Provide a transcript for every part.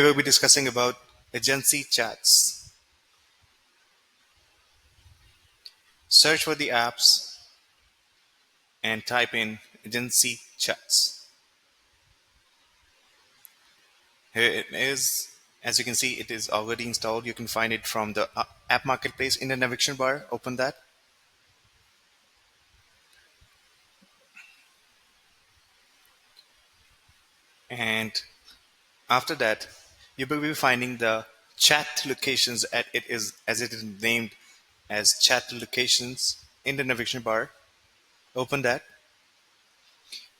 We will be discussing about agency chats. Search for the apps and type in agency chats. Here it is. As you can see, it is already installed. You can find it from the app marketplace in the navigation bar. Open that. And after that, you will be finding the chat locations at it is as it is named as chat locations in the navigation bar. Open that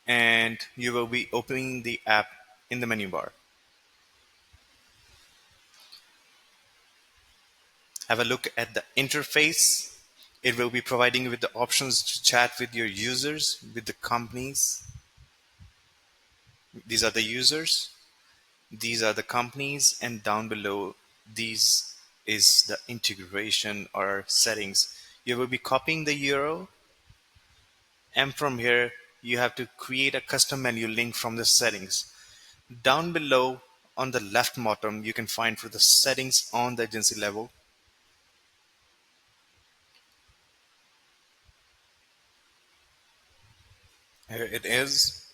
and you will be opening the app in the menu bar. Have a look at the interface. It will be providing you with the options to chat with your users, with the companies. These are the users, these are the companies, and down below, these is the integration or settings. You will be copying the URL, and from here, you have to create a custom menu link from the settings. Down below on the left bottom, you can find for the settings on the agency level. Here it is.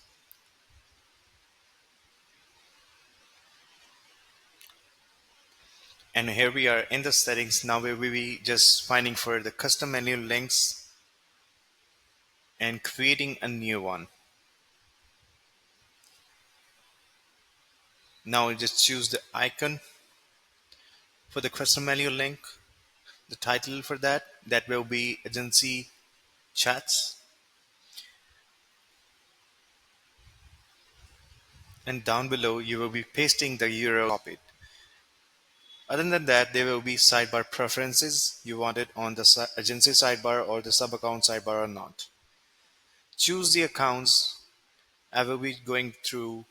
And here we are in the settings. Now we will be just finding for the custom menu links and creating a new one. Now we just choose the icon for the custom menu link. The title for that will be agency chats. And down below, you will be pasting the URL copied. Other than that, there will be sidebar preferences. You want it on the agency sidebar or the sub account sidebar or not. Choose the accounts. I will be going through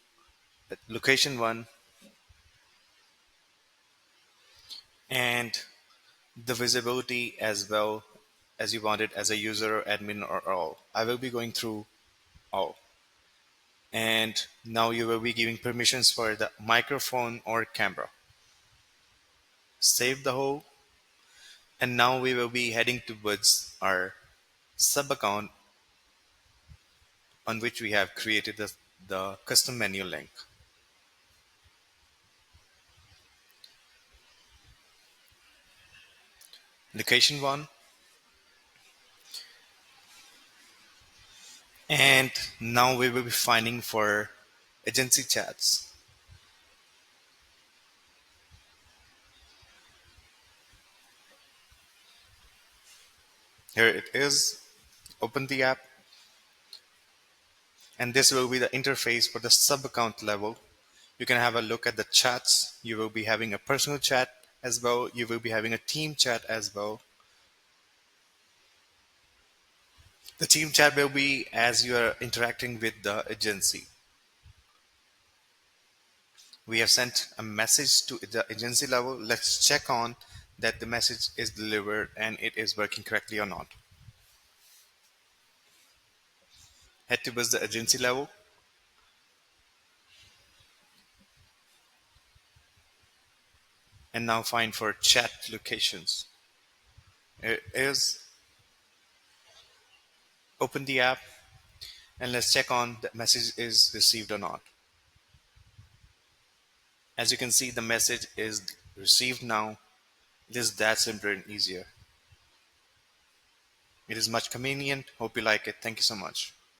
location 1 and the visibility as well as you want it as a user or admin or all. I will be going through all. And now you will be giving permissions for the microphone or camera. Save the whole. And now we will be heading towards our sub account on which we have created the custom menu link. Location 1. And now we will be finding for agency chats. Here it is. Open the app. And this will be the interface for the sub account level. You can have a look at the chats. You will be having a personal chat as well. You will be having a team chat as well. The team chat will be as you are interacting with the agency. We have sent a message to the agency level. Let's check on that the message is delivered and it is working correctly or not. Head towards the agency level. And now find for chat locations. It is. Open the app and let's check on the message is received or not. As you can see, the message is received now. It is that simpler and easier. It is much convenient. Hope you like it. Thank you so much.